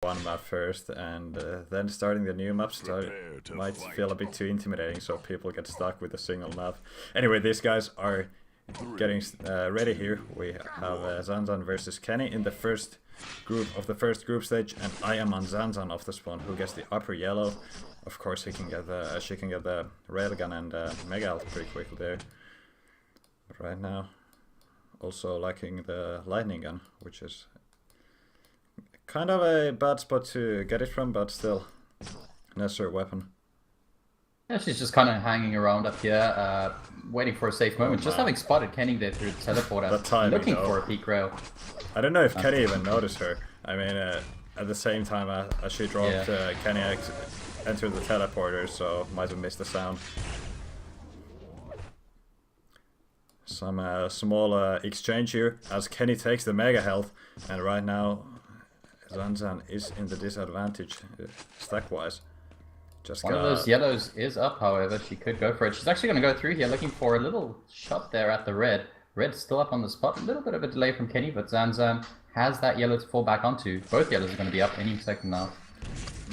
one map first, and then starting the new map might feel a bit too intimidating, so people get stuck with a single map. Anyway, these guys are getting ready here. We have Zanzan versus Kenny in the first group stage, and I am on Zanzan off the spawn, who gets the upper yellow. Of course, she can get the railgun and mega health pretty quickly there. But right now, also liking the lightning gun, which is kind of a bad spot to get it from, but still necessary weapon. Yeah, she's just kind of hanging around up here, waiting for a safe moment. Just having spotted Kenny there through the teleporter, looking for a peak rail. I don't know if Kenny even noticed her. I mean, at the same time as she dropped, Kenny entered the teleporter, so might have missed the sound. Some small exchange here as Kenny takes the mega health, and right now Zanzan is in the disadvantage stack-wise. One of those yellows is up, however. She could go for it. She's actually going to go through here looking for a little shot there at the red. Red's still up on the spot. A little bit of a delay from Kenny, but Zanzan has that yellow to fall back onto. Both yellows are going to be up any second now.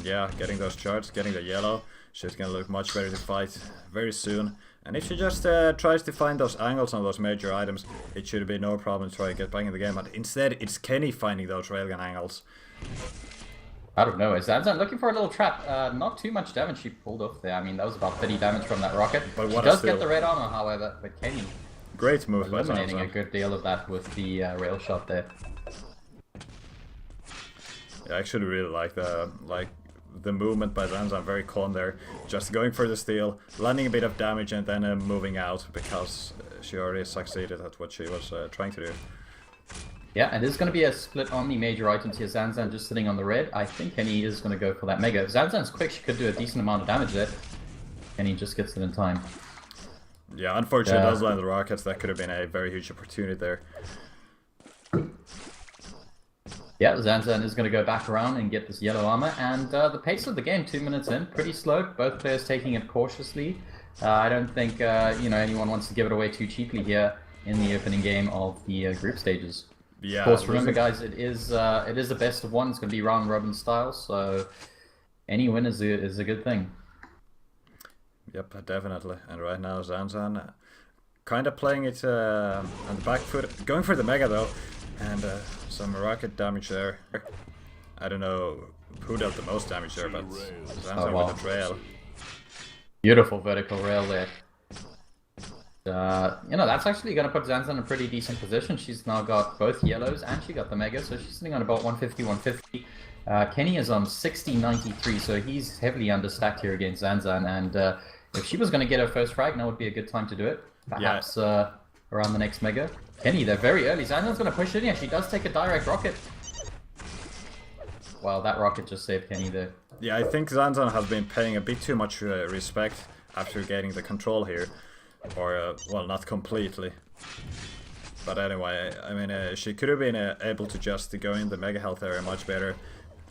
Yeah, getting those charts, getting the yellow. She's going to look much better to fight very soon. And if she just tries to find those angles on those major items, it should be no problem to try to get back in the game. But instead, it's Kenny finding those railgun angles. I don't know. Zanzan looking for a little trap. Not too much damage she pulled off there. I mean, that was about 30 damage from that rocket. But she does get the red armor, however. But Kenny, great move by Zanzan. Eliminating a good deal of that with the rail shot there. Yeah, I actually really like the movement by Zanzan. Very calm there. Just going for the steal, landing a bit of damage, and then moving out because she already succeeded at what she was trying to do. Yeah, and there's going to be a split on the major items here. Zanzan just sitting on the red. I think Kenny is going to go for that mega. Zanzan's quick. She could do a decent amount of damage there. Kenny just gets it in time. Yeah, unfortunately, does land the rockets. That could have been a very huge opportunity there. Yeah, Zanzan is going to go back around and get this yellow armor. And the pace of the game, 2 minutes in, pretty slow. Both players taking it cautiously. I don't think anyone wants to give it away too cheaply here in the opening game of the group stages. Yeah, of course, remember guys, it is a best of one. It's going to be round robin style, so any win is a good thing. Yep, definitely. And right now Zanzan kind of playing it on the back foot, going for the mega though, and some rocket damage there. I don't know who dealt the most damage there, but Zanzan with the trail. Beautiful vertical rail there. That's actually going to put Zanzan in a pretty decent position. She's now got both yellows and she got the mega, so she's sitting on about 150, 150. Kenny is on 60, 93, so he's heavily understacked here against Zanzan, and if she was going to get her first frag, now would be a good time to do it. Perhaps around the next mega. Kenny, they're very early. Zanzan's going to push in here. She does take a direct rocket. Wow, that rocket just saved Kenny there. Yeah, I think Zanzan has been paying a bit too much respect after getting the control here. Or, well, not completely. But anyway, I mean, she could have been able to just go in the mega health area much better,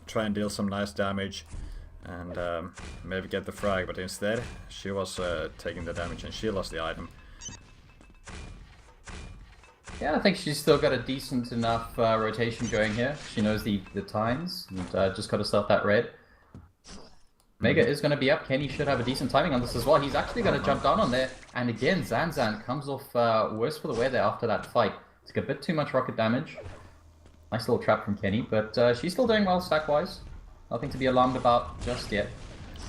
try and deal some nice damage, and maybe get the frag, but instead, she was taking the damage and she lost the item. Yeah, I think she's still got a decent enough rotation going here. She knows the times, and just got herself that red. Mega is going to be up. Kenny should have a decent timing on this as well. He's actually going to jump down on there. And again, Zanzan comes off worse for the wear there after that fight. It's a bit too much rocket damage. Nice little trap from Kenny, but she's still doing well stack-wise. Nothing to be alarmed about just yet.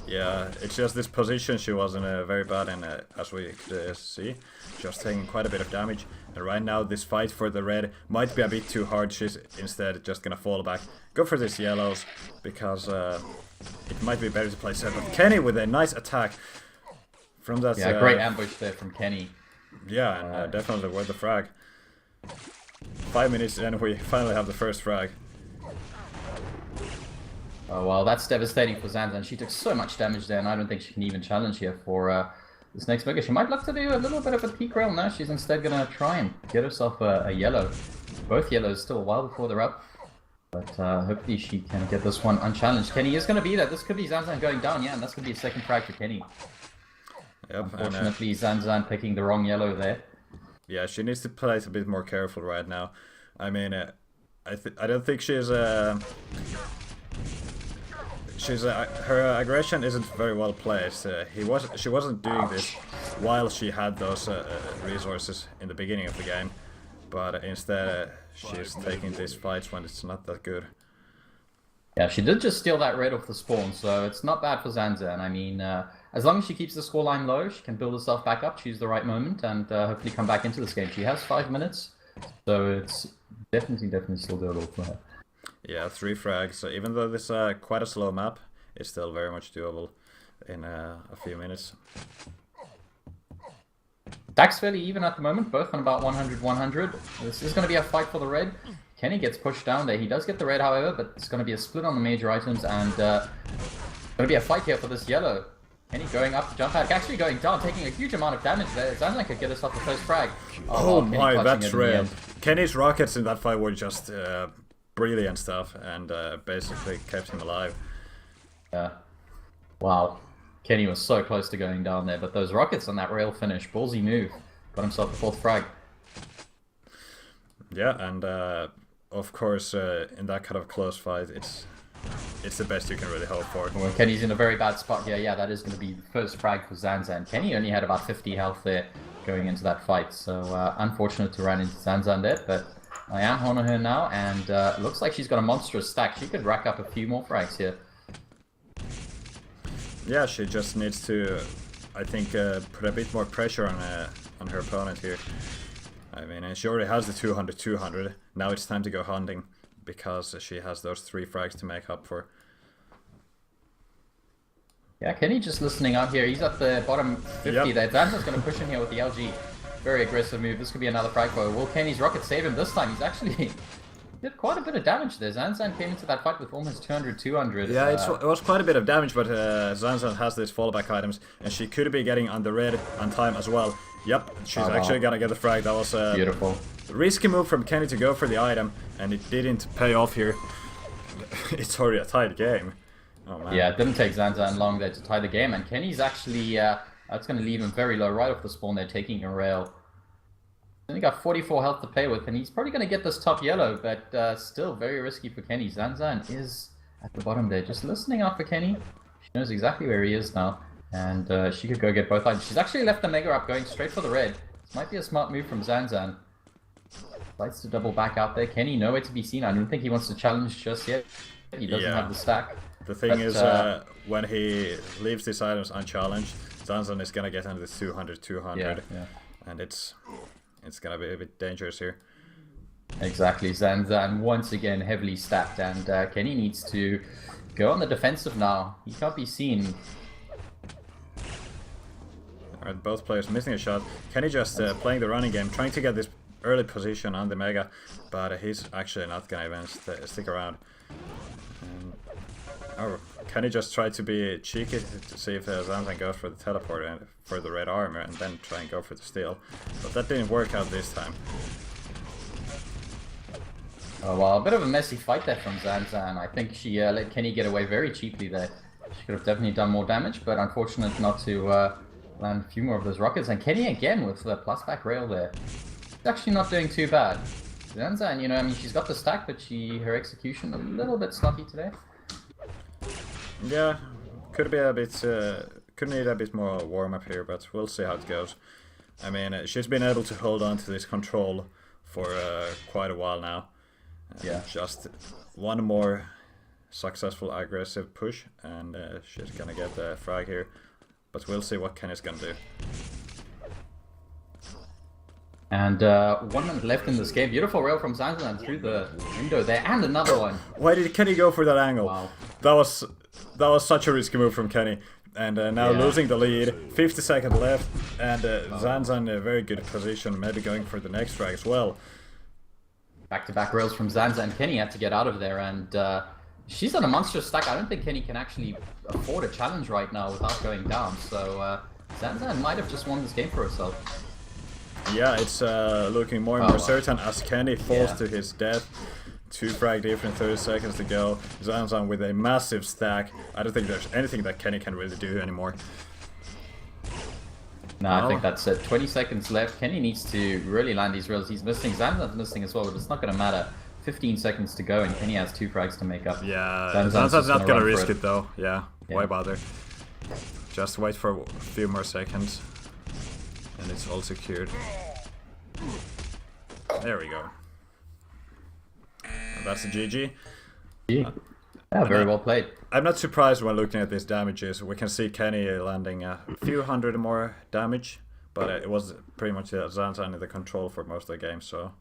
Yeah, it's just this position she was in very bad in, as we could see. Just taking quite a bit of damage. And right now, this fight for the red might be a bit too hard. She's instead just going to fall back. Go for this yellows, because it might be better to play set. But Kenny with a nice attack from that. Yeah, great ambush there from Kenny. Yeah, and definitely worth the frag. 5 minutes and we finally have the first frag. Oh well, that's devastating for Zanzan. She took so much damage there, and I don't think she can even challenge here for this next mega. She might look to do a little bit of a peak rail now. She's instead going to try and get herself a yellow. Both yellows still a while before they're up. But hopefully she can get this one unchallenged. Kenny is going to be there. This could be Zanzan going down, yeah, and that's going to be a second frag for Kenny. Yep, unfortunately, Zanzan picking the wrong yellow there. Yeah, she needs to play it a bit more careful right now. I mean, I don't think she's she's her aggression isn't very well placed. She wasn't doing this while she had those resources in the beginning of the game, but instead she's taking these fights when it's not that good. Yeah, she did just steal that red off the spawn, so it's not bad for Zanzan. I mean, as long as she keeps the scoreline low, she can build herself back up, choose the right moment, and hopefully come back into this game. She has 5 minutes, so it's definitely still doable for her. Yeah, 3 frags. So even though this is quite a slow map, it's still very much doable in a few minutes. Stack's fairly even at the moment, both on about 100-100. This is going to be a fight for the red. Kenny gets pushed down there. He does get the red, however, but it's going to be a split on the major items, and going to be a fight here for this yellow. Kenny going up to jump pad, actually going down, taking a huge amount of damage there. Zanzan could get us off the first frag. Oh my, that's red. Kenny's rockets in that fight were just brilliant stuff, and basically kept him alive. Yeah. Wow. Kenny was so close to going down there, but those rockets on that rail finish, ballsy move. Got himself the 4th frag. Yeah, and of course, in that kind of close fight, it's the best you can really hope for. Well, Kenny's in a very bad spot here. Yeah, that is going to be the first frag for Zanzan. Kenny only had about 50 health there going into that fight, so unfortunate to run into Zanzan there, but I am on her now, and looks like she's got a monstrous stack. She could rack up a few more frags here. Yeah, she just needs to, I think, put a bit more pressure on her opponent here. I mean, and she already has the 200-200. Now it's time to go hunting, because she has those 3 frags to make up for. Yeah, Kenny just listening out here. He's at the bottom 50 there. Zanzan's going to push in here with the LG. Very aggressive move. This could be another frag blow. Will Kenny's rocket save him this time? He's actually did quite a bit of damage there. Zanzan came into that fight with almost 200-200. Yeah, it was quite a bit of damage, but Zanzan has these fallback items, and she could be getting on the red on time as well. Yep, she's actually gonna get the frag. That was a beautiful, risky move from Kenny to go for the item, and it didn't pay off here. It's already a tied game. Oh man. Yeah, it didn't take Zanzan long there to tie the game, and Kenny's actually that's gonna leave him very low right off the spawn there, taking a rail. Only got 44 health to play with, and he's probably gonna get this top yellow, but still very risky for Kenny. Zanzan is at the bottom there, just listening out for Kenny. She knows exactly where he is now. And she could go get both items. She's actually left the Mega up, going straight for the red. This might be a smart move from Zanzan. Likes to double back out there. Kenny nowhere to be seen. I don't think he wants to challenge just yet. He doesn't have the stack. The thing is, when he leaves these items unchallenged, Zanzan is gonna get under the 200-200, yeah. and it's gonna be a bit dangerous here. Exactly. Zanzan once again heavily stacked, and Kenny needs to go on the defensive now. He can't be seen. Alright, both players missing a shot. Kenny just playing the running game, trying to get this early position on the Mega, but he's actually not gonna even stick around. Oh, Kenny just tried to be cheeky to see if Zanzan goes for the teleport and for the red armor, and then try and go for the steal. But that didn't work out this time. Oh well, a bit of a messy fight there from Zanzan. I think she let Kenny get away very cheaply there. She could have definitely done more damage, but unfortunate not to land a few more of those rockets. And Kenny again with the plus back rail there. She's actually not doing too bad. Zanzan, you know, I mean, she's got the stack, but her execution a little bit sloppy today. Yeah, could be a bit, could need a bit more warm up here, but we'll see how it goes. I mean, she's been able to hold on to this control for quite a while now. Yeah. Just one more successful aggressive push, and she's gonna get the frag here. But we'll see what Kenny's gonna do. And 1 minute left in this game. Beautiful rail from Zanzan through the window there, and another one. Why did Kenny go for that angle? Wow. That was such a risky move from Kenny. And now losing the lead, 50 seconds left, and Zanzan in a very good position, maybe going for the next frag as well. Back-to-back rails from Zanzan. Kenny had to get out of there, and she's on a monstrous stack. I don't think Kenny can actually afford a challenge right now without going down, so Zanzan might have just won this game for herself. Yeah, it's looking more and more certain as Kenny falls to his death. 2 frag different, 30 seconds to go. Zanzan with a massive stack. I don't think there's anything that Kenny can really do anymore. No, I think that's it. 20 seconds left. Kenny needs to really land these rails. He's missing. Zanzan's missing as well, but it's not going to matter. 15 seconds to go, and Kenny has 2 frags to make up. Yeah, Zanzan's Zanzan's not gonna run risk for it though. Yeah, Yeah. why bother? Just wait for a few more seconds, and it's all secured. There we go. And that's a GG. Yeah, very well played. I'm not surprised when looking at these damages. We can see Kenny landing a few hundred more damage, but it was pretty much Zanzan in the control for most of the game, so